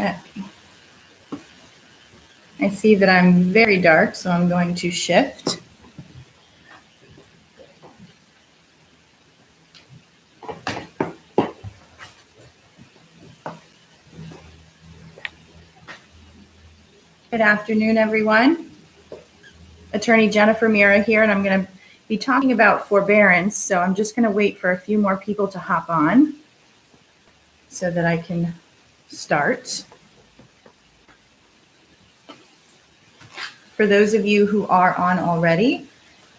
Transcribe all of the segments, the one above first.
Okay. I see that I'm very dark, so I'm going to shift. Good afternoon, everyone. Attorney Jennifer Mira here, and I'm going to be talking about forbearance. So I'm just going to wait for a few more people to hop on so that I can start. For those of you who are on already,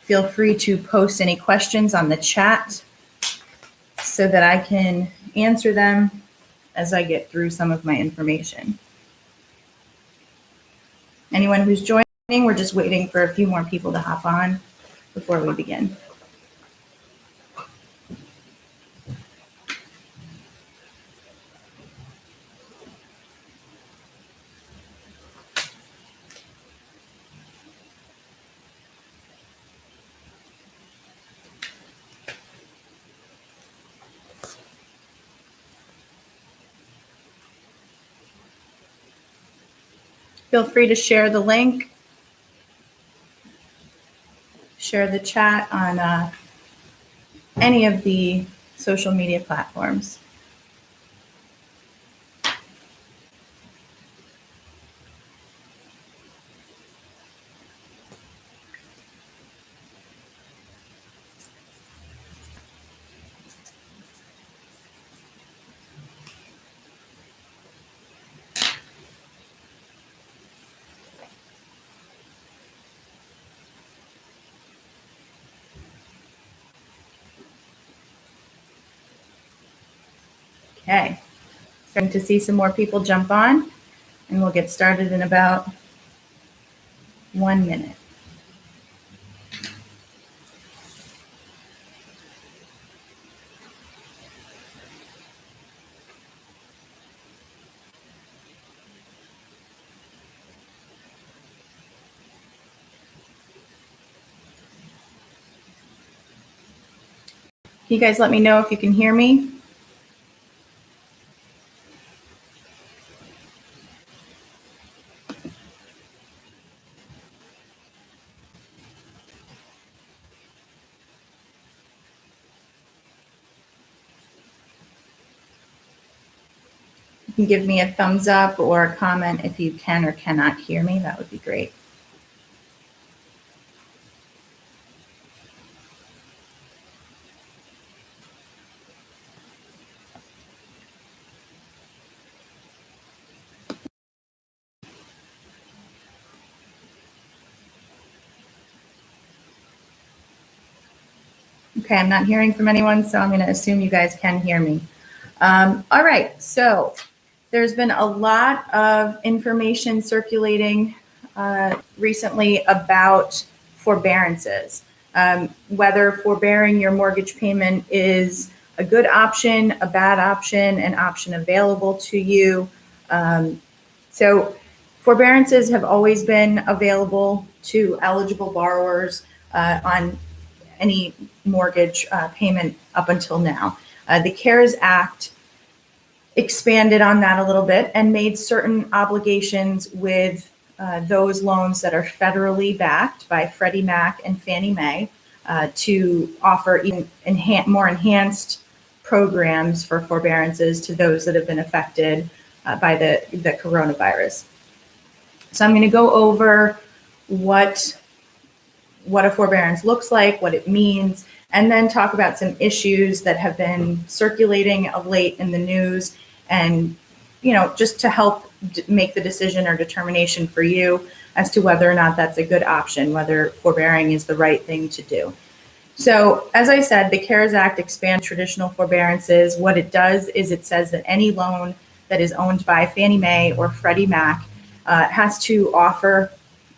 feel free to post any questions on the chat so that I can answer them as I get through some of my information. Anyone who's joining, we're just waiting for a few more people to hop on before we begin. Feel free to share the link, share the chat on any of the social media platforms. Okay, starting to see some more people jump on, and we'll get started in about 1 minute. Can you guys let me know if you can hear me? You can give me a thumbs up or a comment if you can or cannot hear me. That would be great. Okay, I'm not hearing from anyone, so I'm going to assume you guys can hear me. All right, so there's been a lot of information circulating recently about forbearances, whether forbearing your mortgage payment is a good option, a bad option, an option available to you. So forbearances have always been available to eligible borrowers on any mortgage payment up until now. The CARES Act expanded on that a little bit and made certain obligations with those loans that are federally backed by Freddie Mac and Fannie Mae to offer even more enhanced programs for forbearances to those that have been affected by the coronavirus. So I'm going to go over what a forbearance looks like, what it means, and then talk about some issues that have been circulating of late in the news, and just to help make the decision or determination for you as to whether or not that's a good option, whether forbearing is the right thing to do. So as I said, the CARES Act expands traditional forbearances. What it does is it says that any loan that is owned by Fannie Mae or Freddie Mac has to offer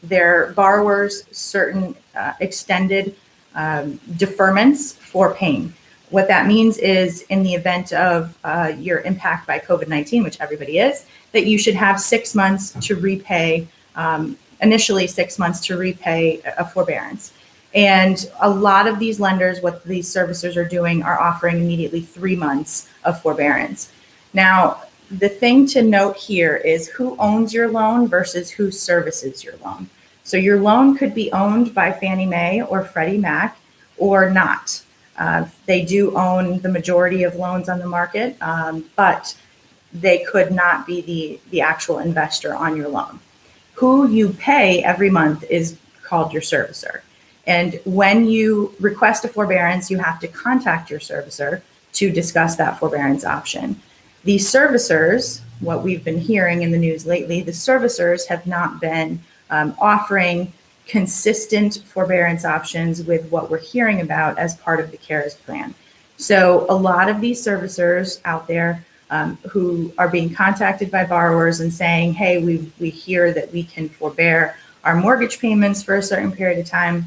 their borrowers certain extended deferments for paying. What that means is, in the event of your impact by COVID-19, which everybody is, that you should have 6 months to repay, initially 6 months to repay a forbearance. And a lot of these lenders, what these servicers are doing, are offering immediately 3 months of forbearance. Now, the thing to note here is who owns your loan versus who services your loan. So your loan could be owned by Fannie Mae or Freddie Mac or not. They do own the majority of loans on the market, but they could not be the actual investor on your loan. Who you pay every month is called your servicer. And when you request a forbearance, you have to contact your servicer to discuss that forbearance option. The servicers, what we've been hearing in the news lately, the servicers have not been offering consistent forbearance options with what we're hearing about as part of the CARES plan. So a lot of these servicers out there who are being contacted by borrowers and saying, hey, we hear that we can forbear our mortgage payments for a certain period of time,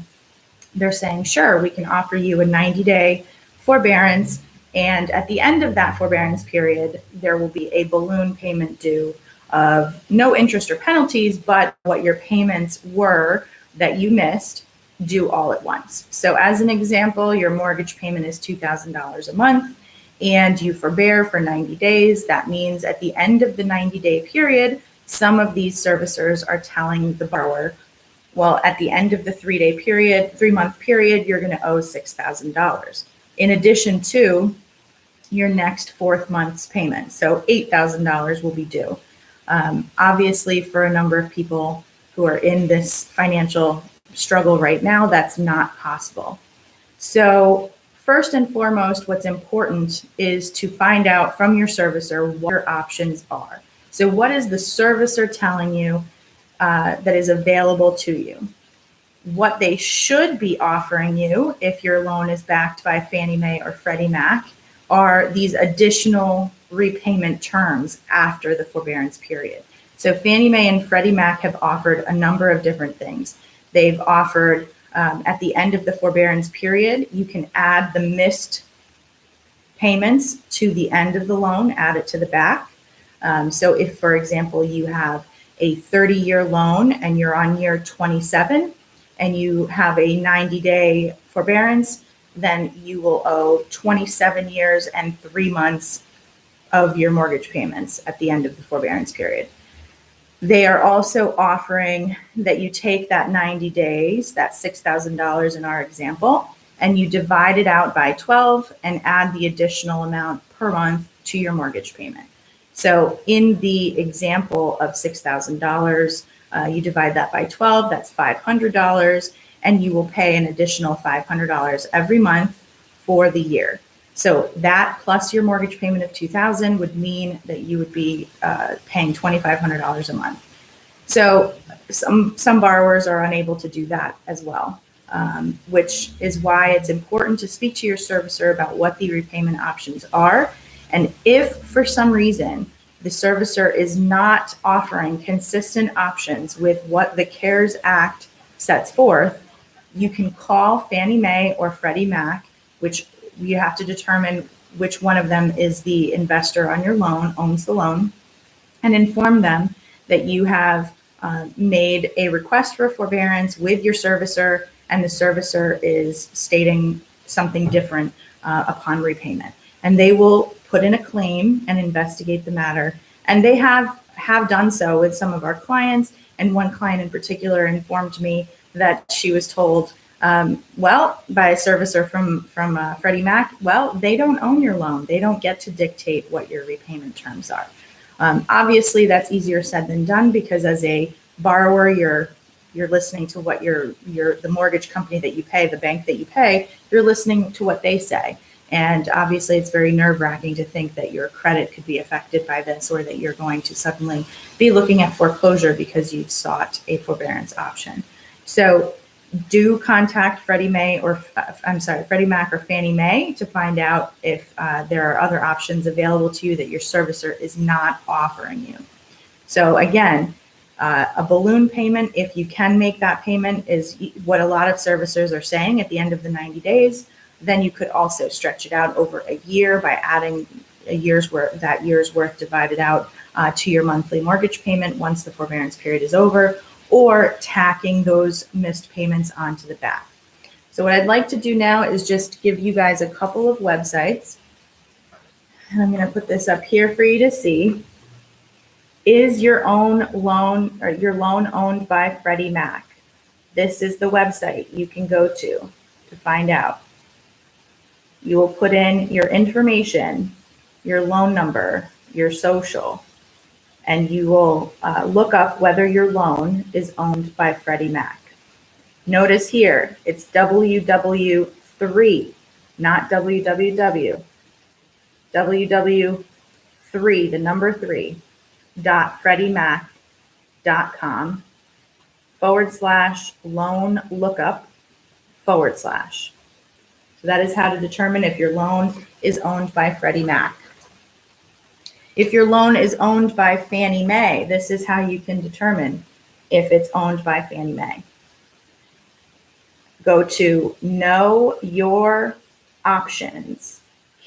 they're saying, sure, we can offer you a 90-day forbearance. And at the end of that forbearance period, there will be a balloon payment due of no interest or penalties, but what your payments were that you missed due all at once. So as an example, your mortgage payment is $2,000 a month and you forbear for 90 days. That means at the end of the 90-day period, some of these servicers are telling the borrower, well, at the end of the 3-month period, you're going to owe $6,000 in addition to your next fourth month's payment. So $8,000 will be due. Obviously, for a number of people who are in this financial struggle right now, that's not possible. So first and foremost, what's important is to find out from your servicer what your options are. So what is the servicer telling you that is available to you? What they should be offering you if your loan is backed by Fannie Mae or Freddie Mac are these additional repayment terms after the forbearance period. So Fannie Mae and Freddie Mac have offered a number of different things. They've offered at the end of the forbearance period, you can add the missed payments to the end of the loan, add it to the back. So if, for example, you have a 30-year loan and you're on year 27 and you have a 90-day forbearance, then you will owe 27 years and 3 months of your mortgage payments at the end of the forbearance period. They are also offering that you take that 90 days, that $6,000 in our example, and you divide it out by 12 and add the additional amount per month to your mortgage payment. So in the example of $6,000, you divide that by 12, that's $500, and you will pay an additional $500 every month for the year. So that plus your mortgage payment of $2,000 would mean that you would be paying $2,500 a month. So some borrowers are unable to do that as well, which is why it's important to speak to your servicer about what the repayment options are. And if for some reason the servicer is not offering consistent options with what the CARES Act sets forth, you can call Fannie Mae or Freddie Mac, which you have to determine which one of them is the investor on your loan, owns the loan, and inform them that you have made a request for forbearance with your servicer, and the servicer is stating something different upon repayment. And they will put in a claim and investigate the matter. And they have done so with some of our clients. And one client in particular informed me that she was told, well, by a servicer from Freddie Mac, well, they don't own your loan. They don't get to dictate what your repayment terms are. Obviously, that's easier said than done because as a borrower, you're listening to what the mortgage company that you pay, the bank that you pay, you're listening to what they say. And obviously, it's very nerve-wracking to think that your credit could be affected by this or that you're going to suddenly be looking at foreclosure because you've sought a forbearance option. So do contact Freddie Mac or Fannie Mae to find out if there are other options available to you that your servicer is not offering you. So again, a balloon payment, if you can make that payment, is what a lot of servicers are saying at the end of the 90 days. Then you could also stretch it out over a year by adding that year's worth divided out to your monthly mortgage payment once the forbearance period is over, or tacking those missed payments onto the back. So what I'd like to do now is just give you guys a couple of websites. And I'm going to put this up here for you to see. Is your loan owned by Freddie Mac? This is the website you can go to find out. You will put in your information, your loan number, your social, and you will look up whether your loan is owned by Freddie Mac. Notice here, it's WW3, not WWW. WW3, the number 3, FreddieMac.com/loan lookup / So that is how to determine if your loan is owned by Freddie Mac. If your loan is owned by Fannie Mae, this is how you can determine if it's owned by Fannie Mae. Go to Know Your Options,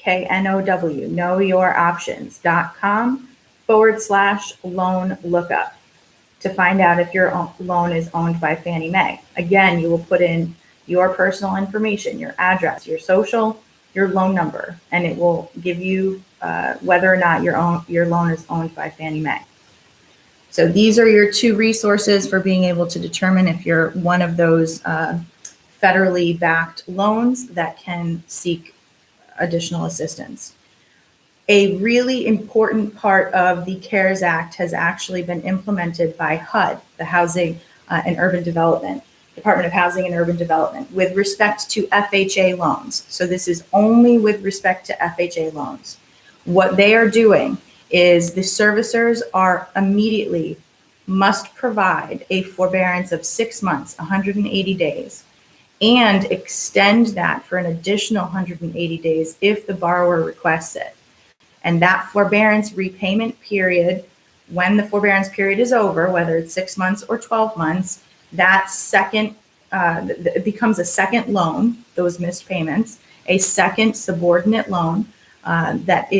KNOW, knowyouroptions.com/loan lookup to find out if your loan is owned by Fannie Mae. Again, you will put in your personal information, your address, your social, your loan number, and it will give you whether or not your loan is owned by Fannie Mae. So these are your two resources for being able to determine if you're one of those federally backed loans that can seek additional assistance. A really important part of the CARES Act has actually been implemented by HUD, the Housing and Urban Development, Department of Housing and Urban Development, with respect to FHA loans. So this is only with respect to FHA loans. What they are doing is the servicers are immediately must provide a forbearance of 6 months, 180 days, and extend that for an additional 180 days if the borrower requests it. And that forbearance repayment period, when the forbearance period is over, whether it's 6 months or 12 months, that second, it becomes a second loan, those missed payments, a second subordinate loan that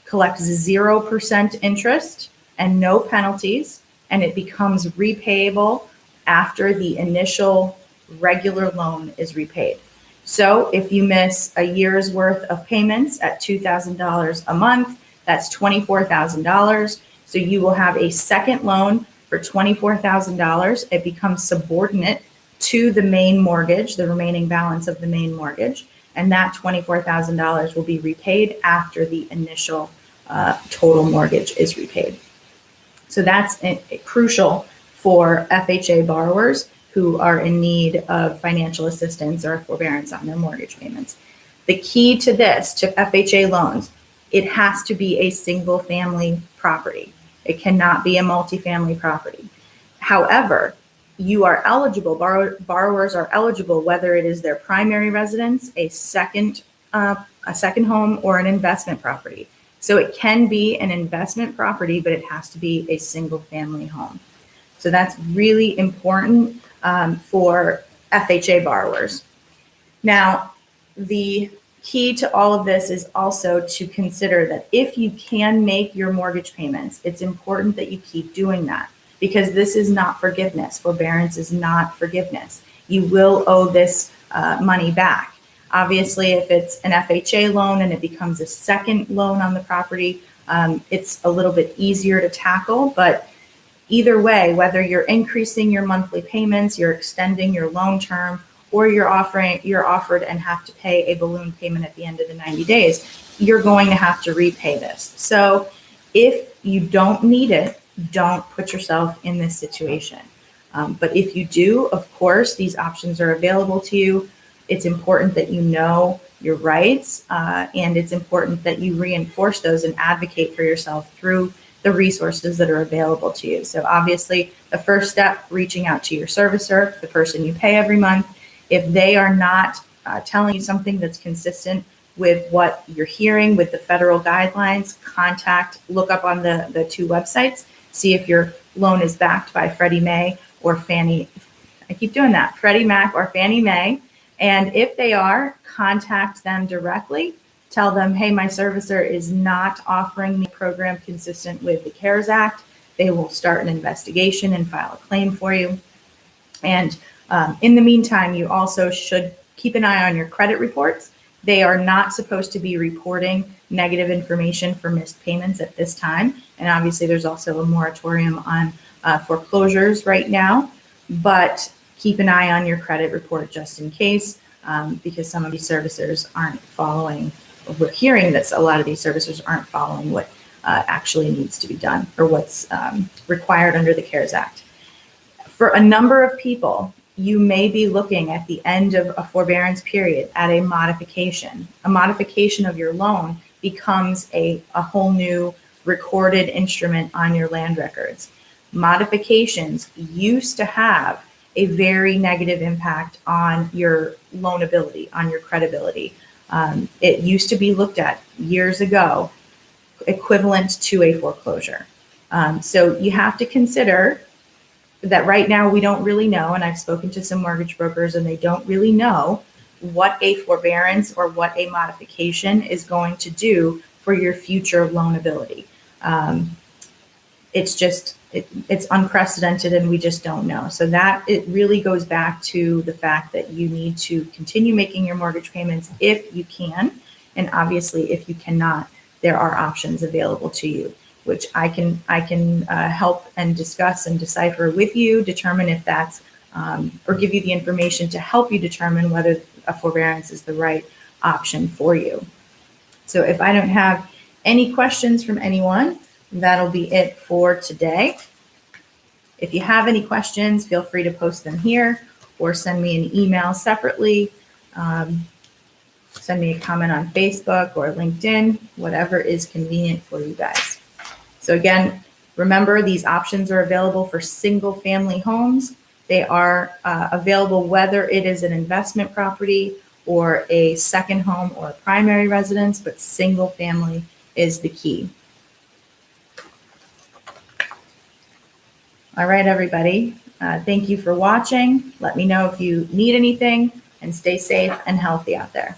collects 0% interest and no penalties, and it becomes repayable after the initial regular loan is repaid. So if you miss a year's worth of payments at $2,000 a month, that's $24,000. So you will have a second loan for $24,000. It becomes subordinate to the main mortgage, the remaining balance of the main mortgage, and that $24,000 will be repaid after the initial total mortgage is repaid. So that's crucial for FHA borrowers who are in need of financial assistance or forbearance on their mortgage payments. The key to this, to FHA loans, it has to be a single family property. It cannot be a multifamily property. However, you are eligible, borrowers are eligible, whether it is their primary residence, a second home, or an investment property. So it can be an investment property, but it has to be a single family home. So that's really important for FHA borrowers. Now, the key to all of this is also to consider that if you can make your mortgage payments, it's important that you keep doing that, because this is not forgiveness. Forbearance is not forgiveness. You will owe this money back. Obviously, if it's an FHA loan and it becomes a second loan on the property, it's a little bit easier to tackle. But either way, whether you're increasing your monthly payments, you're extending your loan term, or you're offered and have to pay a balloon payment at the end of the 90 days, you're going to have to repay this. So if you don't need it, don't put yourself in this situation. But if you do, of course, these options are available to you. It's important that you know your rights, and it's important that you reinforce those and advocate for yourself through the resources that are available to you. So obviously, the first step, reaching out to your servicer, the person you pay every month. If they are not telling you something that's consistent with what you're hearing with the federal guidelines, look up on the two websites, see if your loan is backed by Freddie Mae or Fannie. I keep doing that, Freddie Mac or Fannie Mae. And if they are, contact them directly. Tell them, hey, my servicer is not offering me a program consistent with the CARES Act. They will start an investigation and file a claim for you. And in the meantime, you also should keep an eye on your credit reports. They are not supposed to be reporting negative information for missed payments at this time. And obviously there's also a moratorium on foreclosures right now, but keep an eye on your credit report just in case, because some of these servicers aren't following. We're hearing that a lot of these servicers aren't following what actually needs to be done or what's required under the CARES Act. For a number of people, you may be looking at the end of a forbearance period at a modification. A modification of your loan becomes a whole new recorded instrument on your land records. Modifications used to have a very negative impact on your loanability, on your credibility. It used to be looked at years ago equivalent to a foreclosure. So you have to consider that right now we don't really know, and I've spoken to some mortgage brokers and they don't really know what a forbearance or what a modification is going to do for your future loanability. It's unprecedented and we just don't know. So that it really goes back to the fact that you need to continue making your mortgage payments if you can. And obviously if you cannot, there are options available to you, which I can help and discuss and decipher with you, determine if that's, or give you the information to help you determine whether a forbearance is the right option for you. So if I don't have any questions from anyone, that'll be it for today. If you have any questions, feel free to post them here or send me an email separately. Send me a comment on Facebook or LinkedIn, whatever is convenient for you guys. So again, remember these options are available for single family homes. They are available whether it is an investment property or a second home or a primary residence, but single family is the key. All right, everybody. Thank you for watching. Let me know if you need anything and stay safe and healthy out there.